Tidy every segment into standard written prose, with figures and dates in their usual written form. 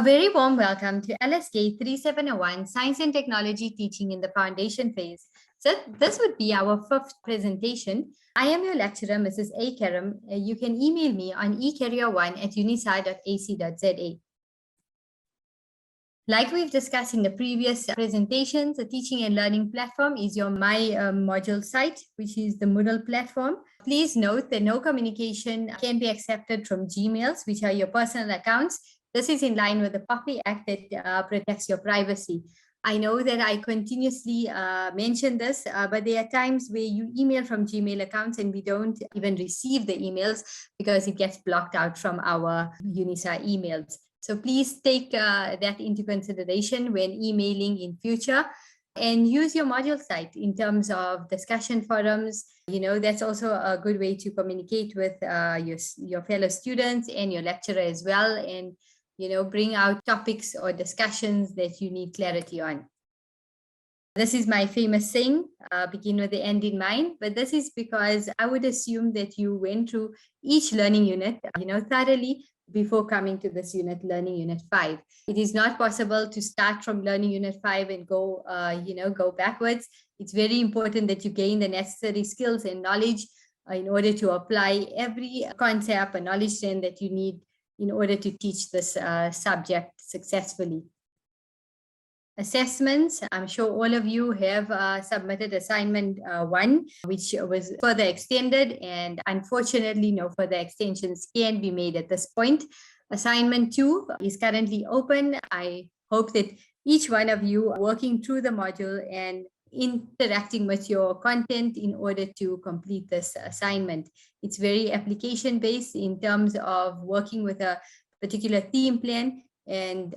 A very warm welcome to LSK3701 Science and Technology Teaching in the Foundation Phase. So this would be our fifth presentation. I am your lecturer, Mrs. A. Carrim. You can email me on ecarrier1@unisa.ac.za. Like we've discussed in the previous presentations, the teaching and learning platform is your My Module site, which is the Moodle platform. Please note that no communication can be accepted from Gmails, which are your personal accounts. This is in line with the PACK Act that protects your privacy. I know that I continuously mention this, but there are times where you email from Gmail accounts and we don't even receive the emails because it gets blocked out from our UNISA emails. So please take that into consideration when emailing in future, and use your module site in terms of discussion forums. That's also a good way to communicate with your fellow students and your lecturer as well, and bring out topics or discussions that you need clarity on. This is my famous saying, begin with the end in mind, but this is because I would assume that you went through each learning unit, thoroughly before coming to this unit, Learning Unit 5. It is not possible to start from Learning Unit 5 and go backwards. It's very important that you gain the necessary skills and knowledge in order to apply every concept and knowledge trend that you need in order to teach this subject successfully. Assessments, I'm sure all of you have submitted assignment 1, which was further extended, and unfortunately no further extensions can be made at this point. Assignment 2 is currently open. I hope that each one of you are working through the module and interacting with your content in order to complete this assignment. It's very application based in terms of working with a particular theme plan and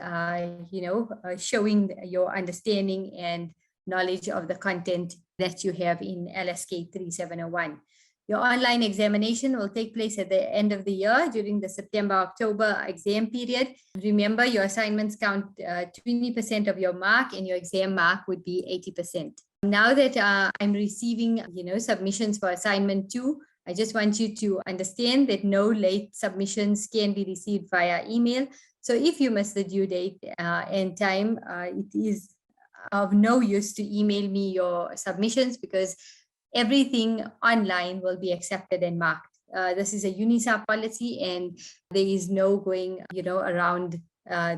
showing your understanding and knowledge of the content that you have in LSK3701. Your online examination will take place at the end of the year during the September-October exam period. Remember, your assignments count 20% of your mark, and your exam mark would be 80%. Now that I'm receiving submissions for assignment 2, I just want you to understand that no late submissions can be received via email. So if you miss the due date and time, it is of no use to email me your submissions, because everything online will be accepted and marked. This is a UNISA policy, and there is no going around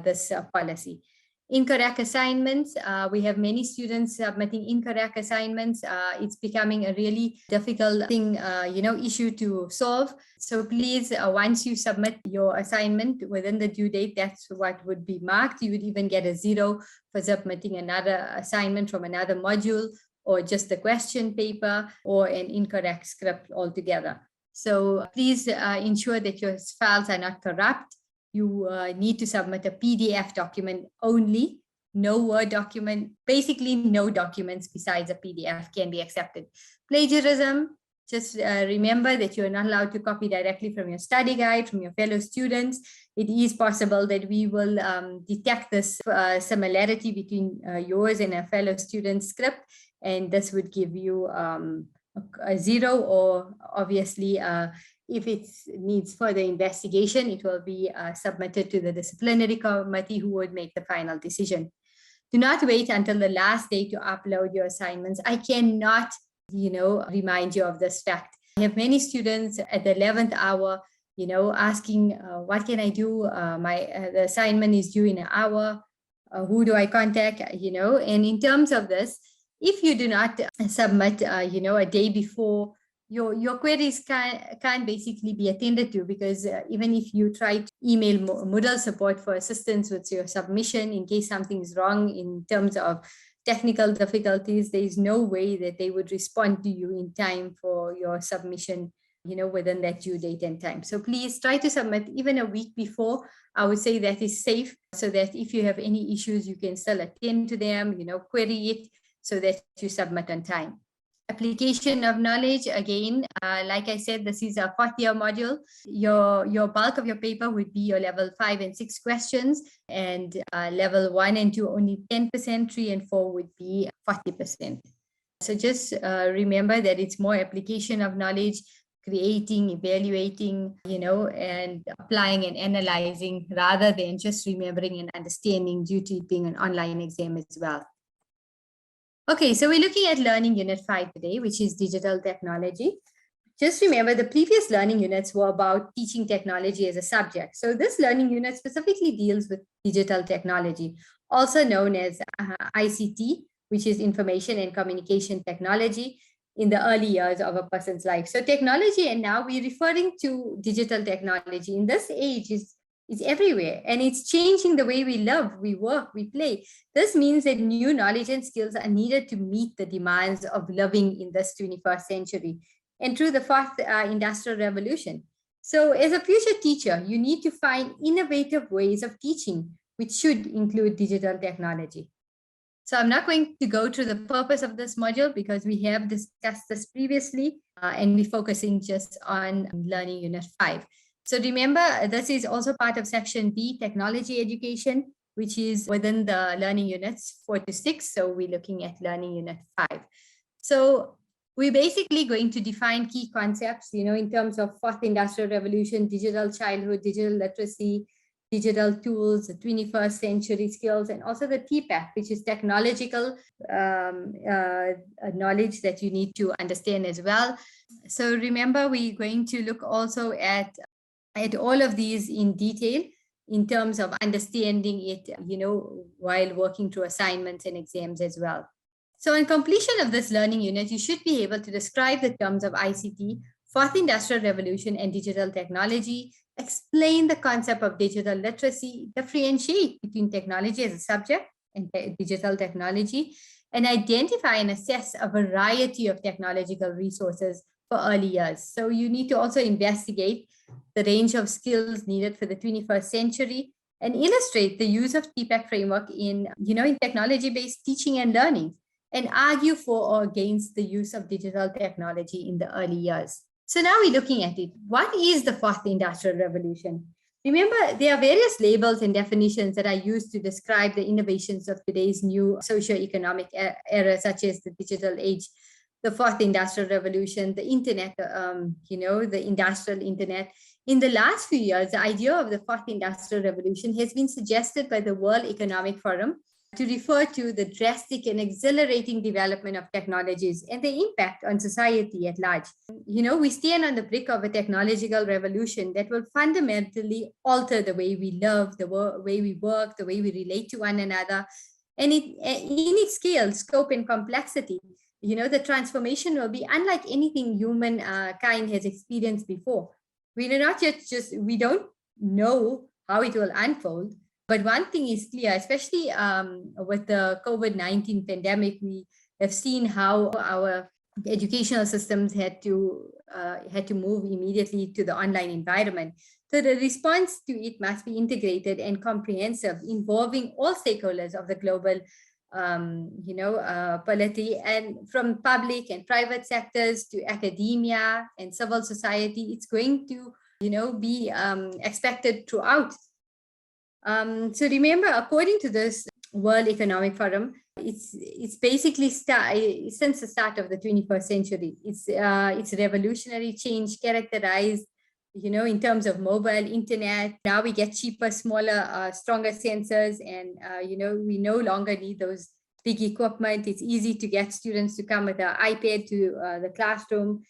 this policy. Incorrect assignments. We have many students submitting incorrect assignments. It's becoming a really difficult thing, issue to solve. So please, once you submit your assignment within the due date, that's what would be marked. You would even get a 0 for submitting another assignment from another module, or just the question paper, or an incorrect script altogether. So please ensure that your files are not corrupt. You need to submit a PDF document only, no Word document. Basically, no documents besides a PDF can be accepted. Plagiarism, just remember that you're not allowed to copy directly from your study guide, from your fellow students. It is possible that we will detect this similarity between yours and a fellow student's script, and this would give you a 0, or obviously, if it needs further investigation, it will be submitted to the disciplinary committee, who would make the final decision. Do not wait until the last day to upload your assignments. I cannot, remind you of this fact. I have many students at the 11th hour, asking, what can I do? The assignment is due in an hour. Who do I contact? And in terms of this, if you do not submit, a day before, your queries can't basically be attended to, because even if you try to email Moodle support for assistance with your submission in case something is wrong in terms of technical difficulties, there is no way that they would respond to you in time for your submission, within that due date and time. So please try to submit even a week before. I would say that is safe, so that if you have any issues, you can still attend to them, query it so that you submit on time. Application of knowledge, again, like I said, this is a 4th-year module. Your bulk of your paper would be your level 5 and 6 questions, and level 1 and 2 only 10%, 3 and 4 would be 40%. So just remember that it's more application of knowledge, creating, evaluating, and applying and analyzing rather than just remembering and understanding due to it being an online exam as well. Okay, so we're looking at Learning Unit 5 today, which is digital technology. Just remember the previous learning units were about teaching technology as a subject. So this learning unit specifically deals with digital technology, also known as ICT, which is information and communication technology in the early years of a person's life. So technology, and now we're referring to digital technology in this age is everywhere, and it's changing the way we live, we work, we play. This means that new knowledge and skills are needed to meet the demands of living in this 21st century and through the fourth industrial revolution. So as a future teacher, you need to find innovative ways of teaching, which should include digital technology. So I'm not going to go through the purpose of this module because we have discussed this previously, and we're focusing just on Learning Unit 5. So remember, this is also part of Section B, Technology Education, which is within the learning units 4 to 6. So we're looking at Learning Unit 5. So we're basically going to define key concepts, in terms of fourth industrial revolution, digital childhood, digital literacy, digital tools, the 21st century skills, and also the TPACK, which is technological knowledge that you need to understand as well. So remember, we're going to look also at all of these in detail in terms of understanding it, while working through assignments and exams as well. So in completion of this learning unit, you should be able to describe the terms of ICT, fourth industrial revolution, and digital technology, explain the concept of digital literacy, differentiate between technology as a subject and digital technology, and identify and assess a variety of technological resources for early years. So you need to also investigate the range of skills needed for the 21st century and illustrate the use of TPACK framework in technology-based teaching and learning, and argue for or against the use of digital technology in the early years. So now we're looking at it. What is the fourth industrial revolution? Remember, there are various labels and definitions that are used to describe the innovations of today's new socio-economic era, such as the digital age, the fourth industrial revolution, the internet, the industrial internet. In the last few years, the idea of the fourth industrial revolution has been suggested by the World Economic Forum to refer to the drastic and exhilarating development of technologies and the impact on society at large. We stand on the brink of a technological revolution that will fundamentally alter the way we live, the way we work, the way we relate to one another, and in its scale, scope, and complexity. The transformation will be unlike anything humankind has experienced before. We don't know how it will unfold. But one thing is clear, especially with the COVID-19 pandemic, we have seen how our educational systems had to move immediately to the online environment. So the response to it must be integrated and comprehensive, involving all stakeholders of the global polity, and from public and private sectors to academia and civil society. It's going to be expected throughout. So remember, according to this World Economic Forum, it's basically since the start of the 21st century. It's revolutionary change characterized, in terms of mobile internet. Now we get cheaper, smaller, stronger sensors, and we no longer need those big equipment. It's easy to get students to come with an iPad to the classroom.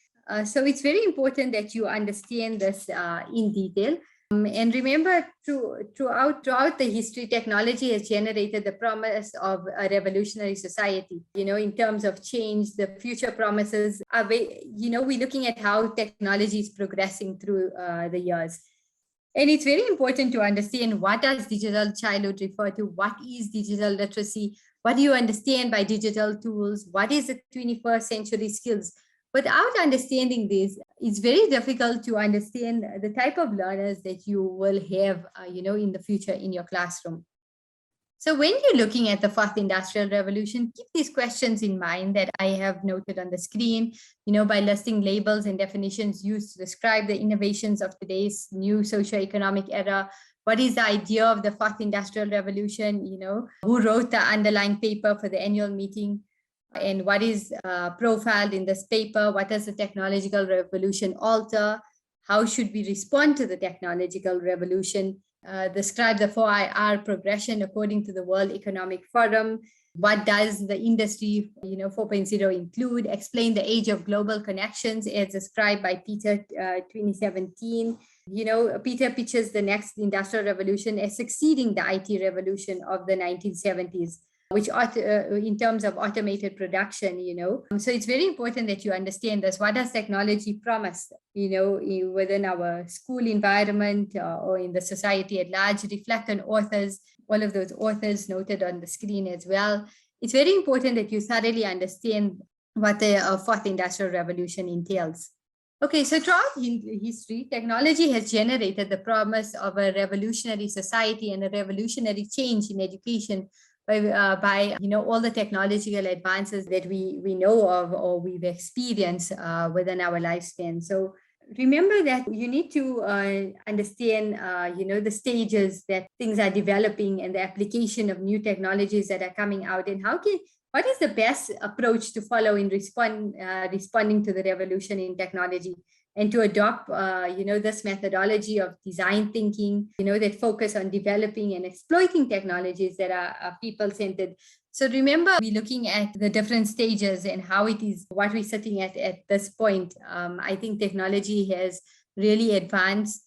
So it's very important that you understand this in detail. And remember, throughout the history, technology has generated the promise of a revolutionary society. In terms of change, the future promises are, we're looking at how technology is progressing through the years. And it's very important to understand, what does digital childhood refer to? What is digital literacy? What do you understand by digital tools? What is the 21st century skills? Without understanding this, it's very difficult to understand the type of learners that you will have, in the future in your classroom. So when you're looking at the fourth industrial revolution, keep these questions in mind that I have noted on the screen, by listing labels and definitions used to describe the innovations of today's new socio-economic era. What is the idea of the fourth industrial revolution? Who wrote the underlying paper for the annual meeting? and what is profiled in this paper. What does the technological revolution alter? How should we respond to the technological revolution? Describe the 4IR progression according to the World Economic Forum. What does the industry 4.0 include? Explain the age of global connections as described by Peter 2017. Peter pitches the next industrial revolution as succeeding the IT revolution of the 1970s, which in terms of automated production, So it's very important that you understand this. What does technology promise, within our school environment or in the society at large? Reflect on authors, all of those authors noted on the screen as well. It's very important that you thoroughly understand what the fourth industrial revolution entails. Okay, so throughout history, technology has generated the promise of a revolutionary society and a revolutionary change in education by all the technological advances that we know of or we've experienced within our lifespan. So remember that you need to understand, the stages that things are developing and the application of new technologies that are coming out, and what is the best approach to follow in responding to the revolution in technology, and to adopt, this methodology of design thinking, that focus on developing and exploiting technologies that are people-centered. So remember, we're looking at the different stages and how it is, what we're sitting at this point. I think technology has really advanced,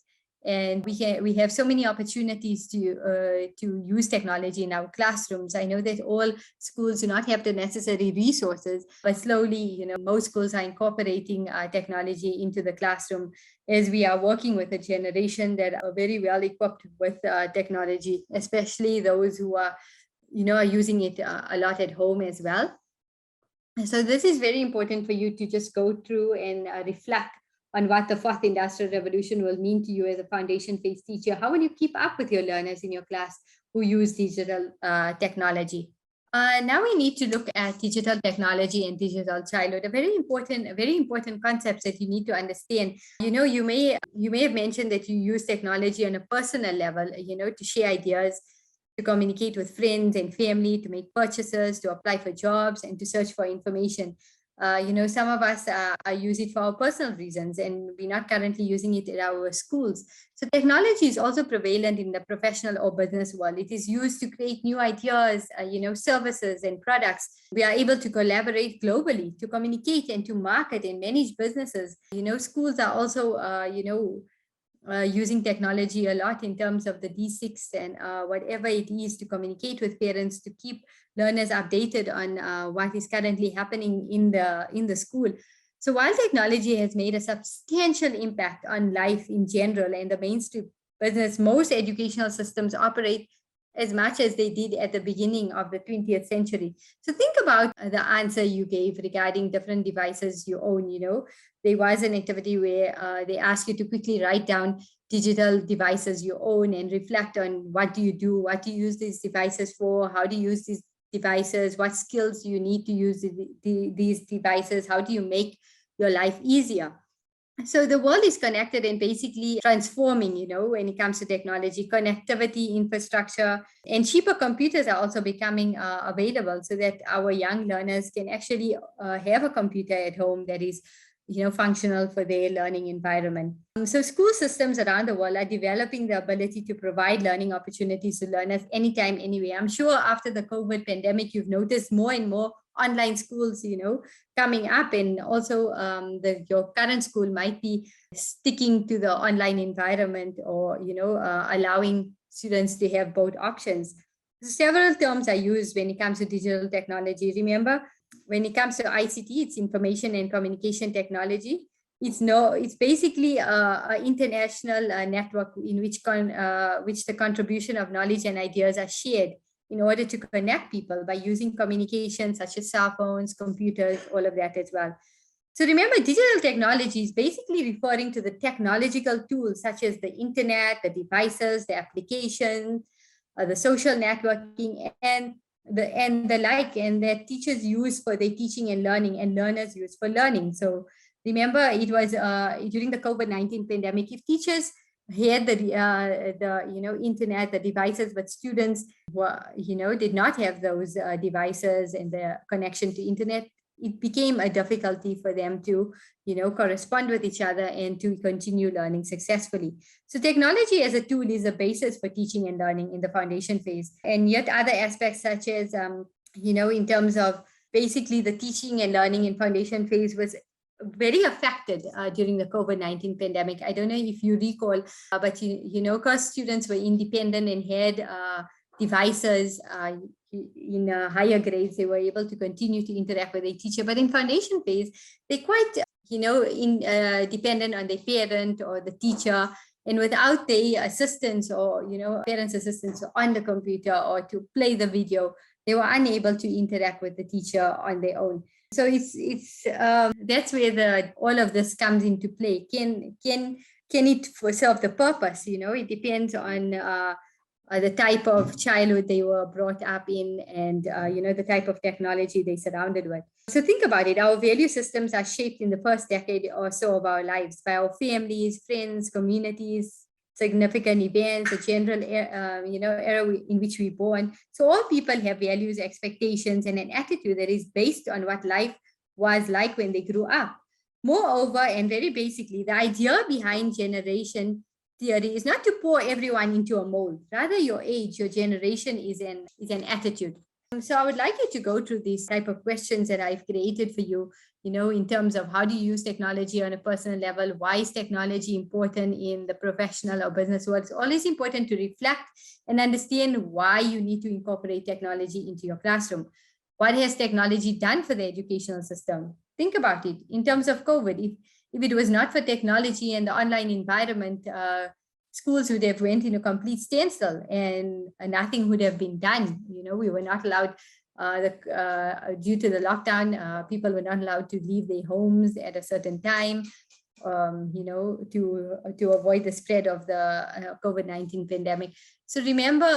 and we have so many opportunities to use technology in our classrooms. I know that all schools do not have the necessary resources, but slowly, most schools are incorporating technology into the classroom, as we are working with a generation that are very well equipped with technology, especially those who are using it a lot at home as well. So this is very important for you to just go through and reflect on what the fourth industrial revolution will mean to you as a foundation phase teacher. How will you keep up with your learners in your class who use digital technology? Now we need to look at digital technology and digital childhood, a very important concepts that you need to understand. You may have mentioned that you use technology on a personal level, to share ideas, to communicate with friends and family, to make purchases, to apply for jobs, and to search for information. Some of us use it for our personal reasons, and we're not currently using it at our schools. So technology is also prevalent in the professional or business world. It is used to create new ideas, services and products. We are able to collaborate globally, to communicate and to market and manage businesses. Schools are also, using technology a lot in terms of the D6 and whatever it is, to communicate with parents, to keep learners updated on what is currently happening in the school. So while technology has made a substantial impact on life in general and the mainstream business, most educational systems operate as much as they did at the beginning of the 20th century. So think about the answer you gave regarding different devices you own. There was an activity where they asked you to quickly write down digital devices you own and reflect on what do you do, what do you use these devices for, how do you use these devices, what skills you need to use these devices, how do you make your life easier. So the world is connected and basically transforming, when it comes to technology, connectivity, infrastructure, and cheaper computers are also becoming available so that our young learners can actually have a computer at home that is functional for their learning environment. So school systems around the world are developing the ability to provide learning opportunities to learners anytime, anywhere. I'm sure after the COVID pandemic, you've noticed more and more online schools, coming up, and also your current school might be sticking to the online environment or, allowing students to have both options. Several terms are used when it comes to digital technology. Remember, when it comes to ICT, it's information and communication technology. It's basically an international network in which the contribution of knowledge and ideas are shared in order to connect people by using communication such as cell phones, computers, all of that as well. So remember, digital technology is basically referring to the technological tools such as the internet, the devices, the applications, the social networking, and the like, and that teachers use for their teaching and learning, and learners use for learning. So remember, it was during the COVID-19 pandemic, if teachers had the internet, the devices, but students were, did not have those devices and the connection to internet. It became a difficulty for them to, correspond with each other and to continue learning successfully. So technology as a tool is a basis for teaching and learning in the foundation phase. And yet other aspects such as, in terms of basically the teaching and learning in foundation phase was very affected during the COVID-19 pandemic. I don't know if you recall, but because students were independent and had devices in higher grades, they were able to continue to interact with their teacher. But in foundation phase, they quite, dependent on their parent or the teacher. And without their assistance or, parents' assistance on the computer or to play the video, they were unable to interact with the teacher on their own. So it's that's where all of this comes into play. Can it serve the purpose? It depends on the type of childhood they were brought up in and the type of technology they surrounded with. So think about it. Our value systems are shaped in the first decade or so of our lives by our families, friends, communities, significant events, a general era in which we're born. So all people have values, expectations, and an attitude that is based on what life was like when they grew up. Moreover, and very basically, the idea behind generation theory is not to pour everyone into a mold. Rather, your age, your generation is an attitude. So I would like you to go through these type of questions that I've created for you, in terms of how do you use technology on a personal level? Why is technology important in the professional or business world? It's always important to reflect and understand why you need to incorporate technology into your classroom. What has technology done for the educational system? Think about it in terms of COVID. If it was not for technology and the online environment, schools would have went in a complete standstill and nothing would have been done. We were not allowed, due to the lockdown, people were not allowed to leave their homes at a certain time, to avoid the spread of the COVID-19 pandemic. So remember,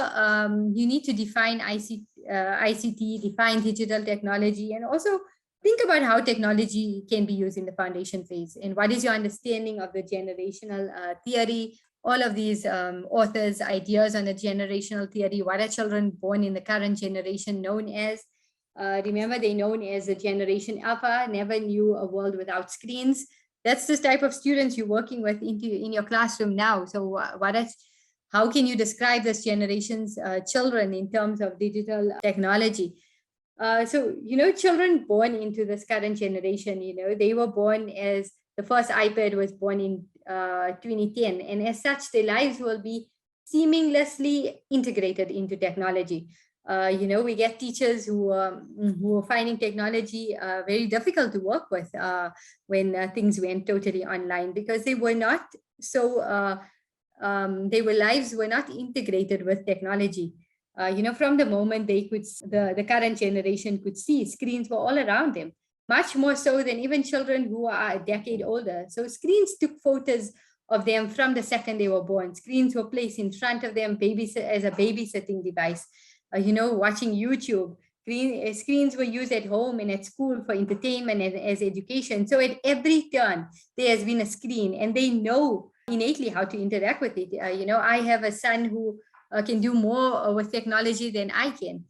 you need to define ICT, define digital technology, and also think about how technology can be used in the foundation phase. And what is your understanding of the generational theory? All of these authors' ideas on the generational theory. What are children born in the current generation known as? Remember, they're known as the Generation Alpha, never knew a world without screens. That's the type of students you're working with in your classroom now. So how can you describe this generation's children in terms of digital technology? So, children born into this current generation, they were born as the first iPad was born in 2010. And as such, their lives will be seamlessly integrated into technology. We get teachers who are finding technology very difficult to work with when things went totally online, because they were not so, their lives were not integrated with technology. From the moment they could, the current generation could see, screens were all around them, much more so than even children who are a decade older. So screens took photos of them from the second they were born. Screens were placed in front of them as a babysitting device. Watching YouTube. Screens were used at home and at school for entertainment and as education. So at every turn, there has been a screen, and they know innately how to interact with it. I have a son who can do more with technology than I can,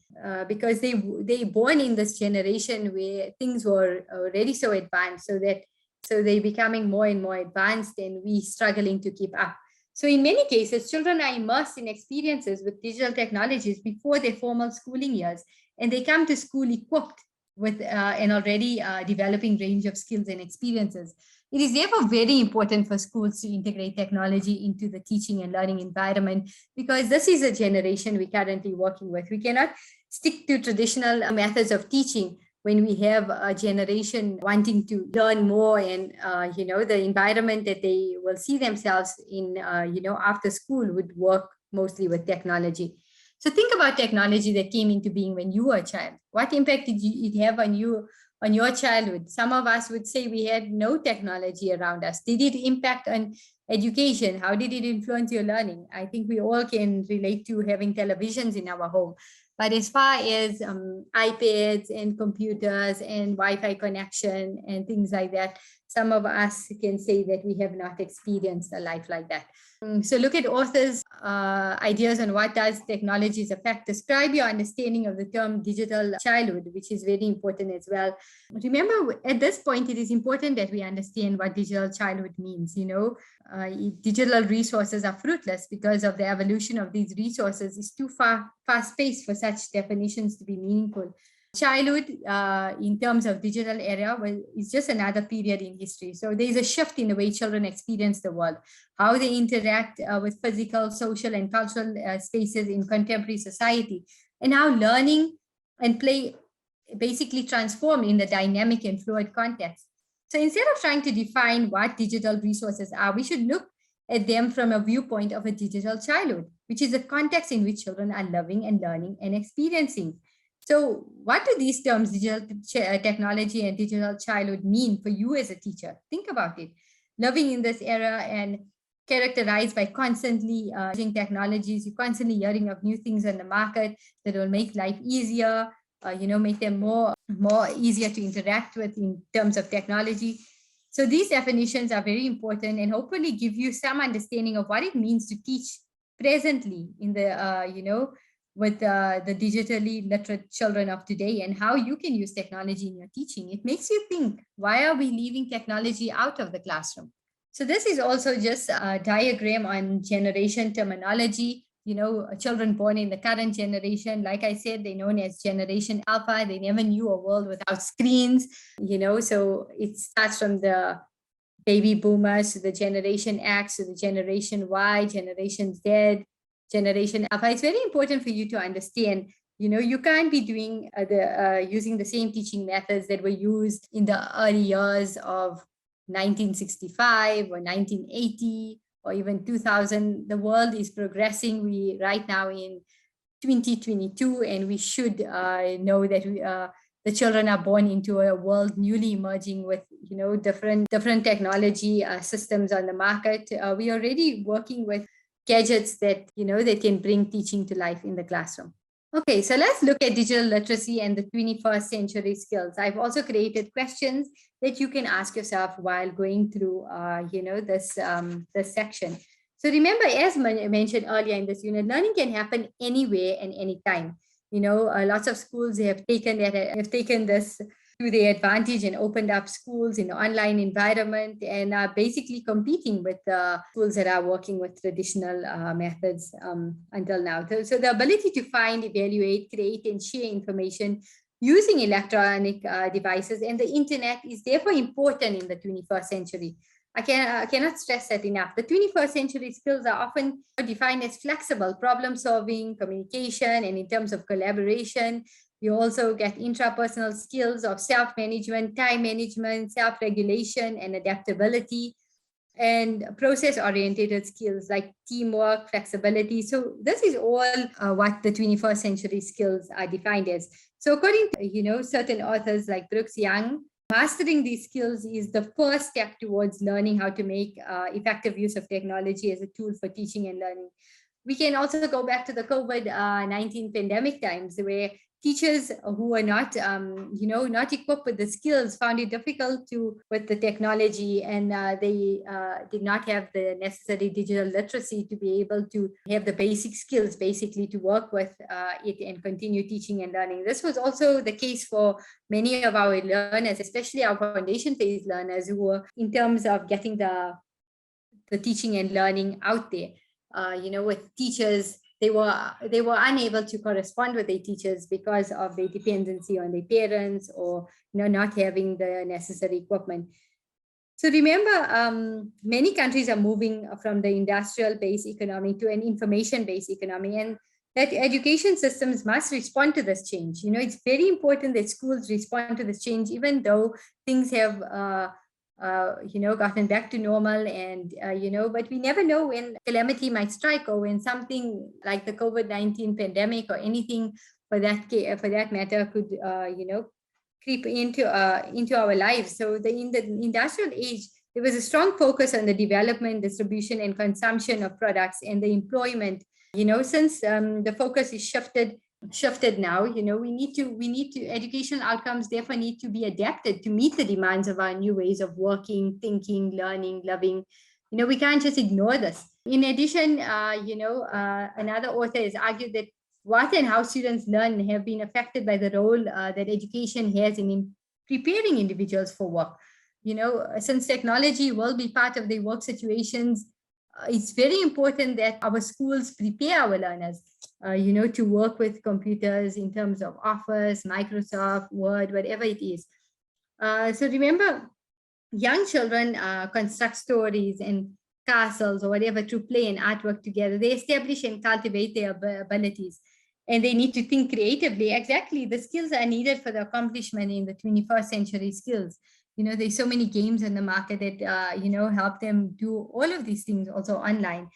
because they born in this generation where things were already so advanced, so they're becoming more and more advanced, and we struggling to keep up. So in many cases, children are immersed in experiences with digital technologies before their formal schooling years, and they come to school equipped with an already developing range of skills and experiences. It is therefore very important for schools to integrate technology into the teaching and learning environment, because this is a generation we're currently working with. We cannot stick to traditional methods of teaching when we have a generation wanting to learn more, and the environment that they will see themselves in after school would work mostly with technology. So think about technology that came into being when you were a child. What impact did it have on you, on your childhood? Some of us would say we had no technology around us. Did it impact on education? How did it influence your learning? I think we all can relate to having televisions in our home. But as far as iPads and computers and Wi-Fi connection and things like that, some of us can say that we have not experienced a life like that. So look at authors' ideas on what does technology's effect. Describe your understanding of the term digital childhood, which is very important as well. Remember, at this point, it is important that we understand what digital childhood means. Digital resources are fruitless because of the evolution of these resources is too fast-paced for such definitions to be meaningful. Childhood, in terms of digital era, is just another period in history. So there is a shift in the way children experience the world, how they interact with physical, social, and cultural spaces in contemporary society, and how learning and play basically transform in the dynamic and fluid context. So instead of trying to define what digital resources are, we should look at them from a viewpoint of a digital childhood, which is the context in which children are living and learning and experiencing. So what do these terms, digital technology and digital childhood, mean for you as a teacher? Think about it. Living in this era and characterized by constantly using technologies, you're constantly hearing of new things on the market that will make life easier, make them more easier to interact with in terms of technology. So these definitions are very important and hopefully give you some understanding of what it means to teach presently in the, with the digitally literate children of today and how you can use technology in your teaching. It makes you think, why are we leaving technology out of the classroom? So this is also just a diagram on generation terminology. Children born in the current generation, like I said, they're known as Generation Alpha. They never knew a world without screens, so it starts from the baby boomers to the Generation X to the Generation Y, Generation Z, Generation Alpha. It's very important for you to understand, you can't be doing using the same teaching methods that were used in the early years of 1965 or 1980 or even 2000. The world is progressing. We right now in 2022, and we should know that the children are born into a world newly emerging with different technology systems on the market. We are already working with gadgets that they can bring teaching to life in the classroom. Okay, so let's look at digital literacy and the 21st century skills. I've also created questions that you can ask yourself while going through this section. So remember, as mentioned earlier in this unit, learning can happen anywhere and anytime. Lots of schools have taken this to their advantage and opened up schools in an online environment and are basically competing with the schools that are working with traditional methods until now. So the ability to find, evaluate, create, and share information using electronic devices and the internet is therefore important in the 21st century. I cannot stress that enough. The 21st century skills are often defined as flexible problem solving, communication, and in terms of collaboration. You also get intrapersonal skills of self-management, time management, self-regulation, and adaptability, and process-oriented skills like teamwork, flexibility. So this is all what the 21st century skills are defined as. So according to certain authors like Brooks Young, mastering these skills is the first step towards learning how to make effective use of technology as a tool for teaching and learning. We can also go back to the COVID-19 pandemic times where teachers who were not equipped with the skills found it difficult with the technology, and they did not have the necessary digital literacy to be able to have the basic skills basically to work with it and continue teaching and learning. This was also the case for many of our learners, especially our foundation phase learners who were in terms of getting the teaching and learning out there. With teachers, they were unable to correspond with their teachers because of their dependency on their parents or not having the necessary equipment. So remember, many countries are moving from the industrial-based economy to an information-based economy, and that education systems must respond to this change. It's very important that schools respond to this change, even though things have gotten back to normal, and but we never know when calamity might strike or when something like the COVID-19 pandemic or anything for that matter could creep into our lives. So in the industrial age, there was a strong focus on the development, distribution, and consumption of products and the employment. Since the focus is shifted shifted now. We need to educational outcomes therefore need to be adapted to meet the demands of our new ways of working, thinking, learning, loving. We can't just ignore this. In addition, another author has argued that what and how students learn have been affected by the role that education has in preparing individuals for work. Since technology will be part of their work situations, it's very important that our schools prepare our learners, to work with computers in terms of Office, Microsoft, Word, whatever it is. So remember, young children construct stories and castles or whatever through play and artwork together. They establish and cultivate their abilities, and they need to think creatively. Exactly, the skills are needed for the accomplishment in the 21st century skills. There's so many games in the market that, help them do all of these things also online.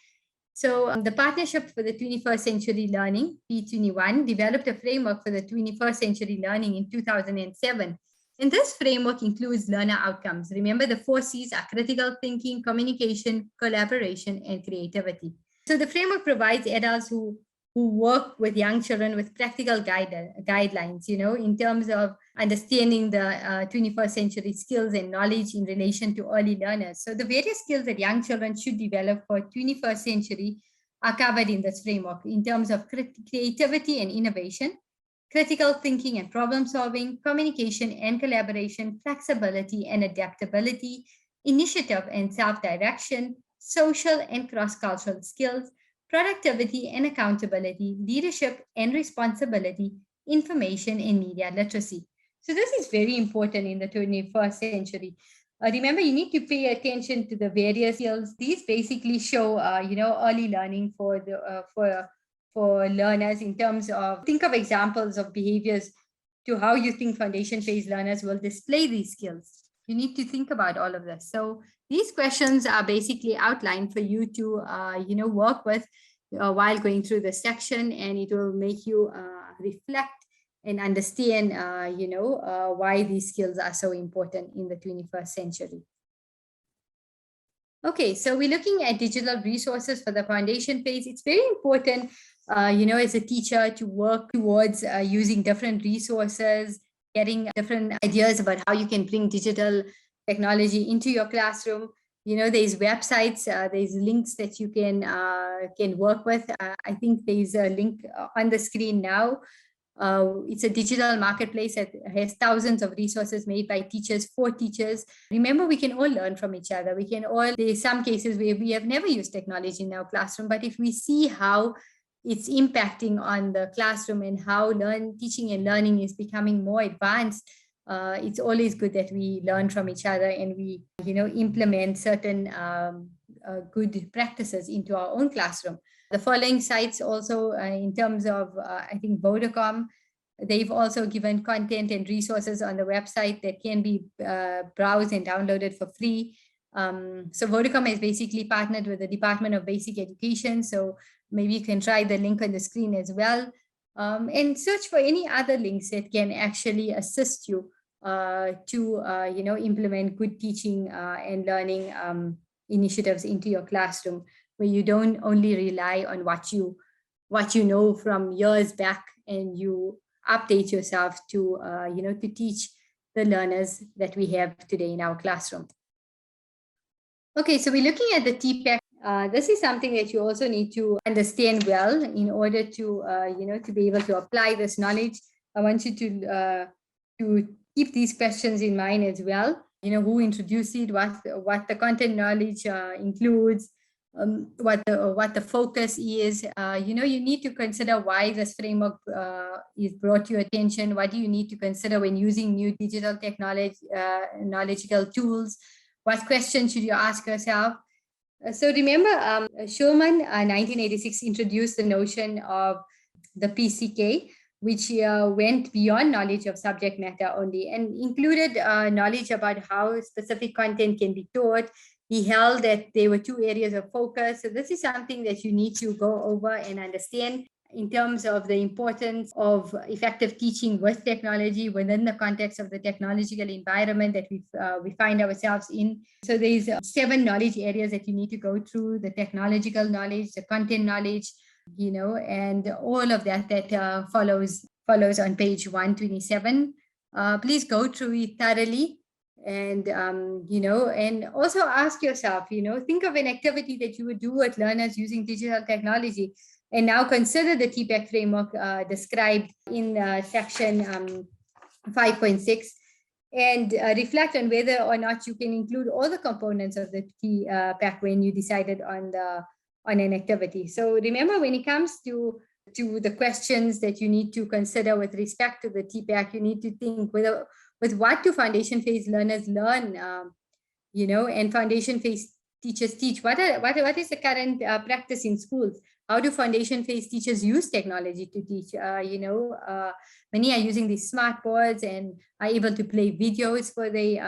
So the Partnership for the 21st Century Learning, P21, developed a framework for the 21st century learning in 2007. And this framework includes learner outcomes. Remember, the 4 C's are critical thinking, communication, collaboration, and creativity. So the framework provides adults who work with young children with practical guidelines, in terms of understanding the 21st century skills and knowledge in relation to early learners. So the various skills that young children should develop for 21st century are covered in this framework in terms of creativity and innovation, critical thinking and problem solving, communication and collaboration, flexibility and adaptability, initiative and self-direction, social and cross-cultural skills, productivity and accountability, leadership and responsibility, information and media literacy. So this is very important in the 21st century. Remember, you need to pay attention to the various skills. These basically show, early learning for learners in terms of, think of examples of behaviors to how you think foundation phase learners will display these skills. You need to think about all of this. So these questions are basically outlined for you to, work with while going through the section, and it will make you reflect and understand, why these skills are so important in the 21st century. Okay, so we're looking at digital resources for the foundation phase. It's very important, as a teacher to work towards using different resources, getting different ideas about how you can bring digital technology into your classroom. There's websites, there's links that you can work with. I think there's a link on the screen now. It's a digital marketplace that has thousands of resources made by teachers for teachers. Remember, we can all learn from each other. There's some cases where we have never used technology in our classroom, but if we see how it's impacting on the classroom and how teaching and learning is becoming more advanced, it's always good that we learn from each other and we, implement certain good practices into our own classroom. The following sites also, in terms of, I think, Vodacom, they've also given content and resources on the website that can be browsed and downloaded for free. So Vodacom has basically partnered with the Department of Basic Education. So maybe you can try the link on the screen as well, and search for any other links that can actually assist you to, implement good teaching and learning initiatives into your classroom, where you don't only rely on what you know from years back, and you update yourself to, to teach the learners that we have today in our classroom. Okay, so we're looking at the TPACK. This is something that you also need to understand well in order to, to be able to apply this knowledge. I want you to keep these questions in mind as well. Who introduced it, what the content knowledge includes, what the focus is. You need to consider why this framework is brought to your attention. What do you need to consider when using new digital technology, knowledgeable tools? What questions should you ask yourself? So remember, Schulman, 1986, introduced the notion of the PCK, which went beyond knowledge of subject matter only and included knowledge about how specific content can be taught. He held that there were 2 areas of focus. So this is something that you need to go over and understand in terms of the importance of effective teaching with technology within the context of the technological environment that we find ourselves in. So there's 7 knowledge areas that you need to go through: the technological knowledge, the content knowledge, and all of that follows on page 127. Please go through it thoroughly, and and also ask yourself, think of an activity that you would do with learners using digital technology, and now consider the TPACK framework described in section 5.6, and reflect on whether or not you can include all the components of the TPACK when you decided on an activity. So remember, when it comes to the questions that you need to consider with respect to the TPACK, you need to think with what do foundation phase learners learn, and foundation phase teachers teach. What is the current practice in schools? How do foundation phase teachers use technology to teach? Many are using these smart boards and are able to play videos for the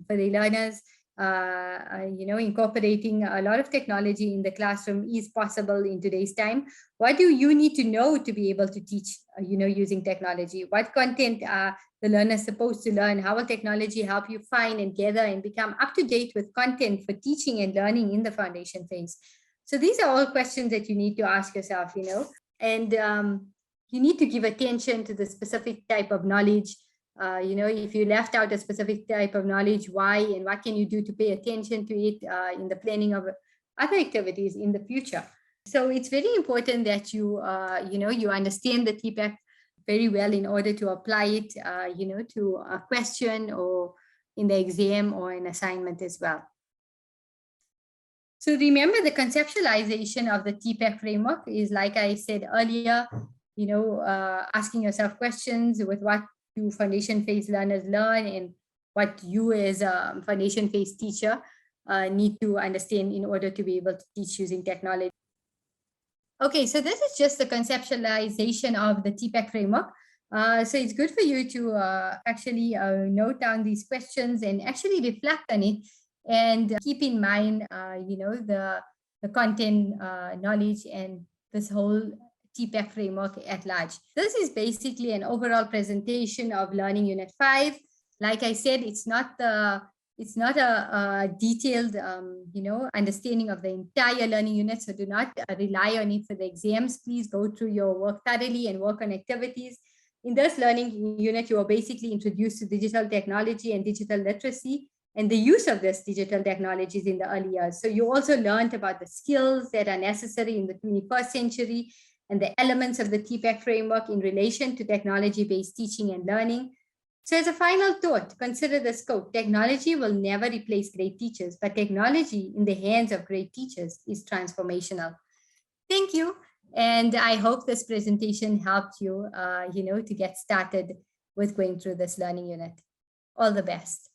learners. Incorporating a lot of technology in the classroom is possible in today's time. What do you need to know to be able to teach, using technology? What content are the learners supposed to learn? How will technology help you find and gather and become up to date with content for teaching and learning in the foundation phase? So these are all questions that you need to ask yourself, and you need to give attention to the specific type of knowledge. If you left out a specific type of knowledge, why, and what can you do to pay attention to it in the planning of other activities in the future? So it's very important that you understand the TPACK very well in order to apply it, to a question or in the exam or an assignment as well. So remember, the conceptualization of the TPACK framework is, like I said earlier, asking yourself questions with what do foundation phase learners learn, and what you as a foundation phase teacher need to understand in order to be able to teach using technology. Okay, so this is just the conceptualization of the TPACK framework. So it's good for you to actually note down these questions and actually reflect on it, and keep in mind, the content, knowledge, and this whole TPACK framework at large. This is basically an overall presentation of Learning Unit 5. Like I said, it's not a detailed, understanding of the entire learning unit. So do not rely on it for the exams. Please go through your work thoroughly and work on activities. In this learning unit, you are basically introduced to digital technology and digital literacy, and the use of this digital technologies in the early years. So you also learned about the skills that are necessary in the 21st century, and the elements of the TPACK framework in relation to technology-based teaching and learning. So as a final thought, consider the scope. Technology will never replace great teachers, but technology in the hands of great teachers is transformational. Thank you. And I hope this presentation helped you, to get started with going through this learning unit. All the best.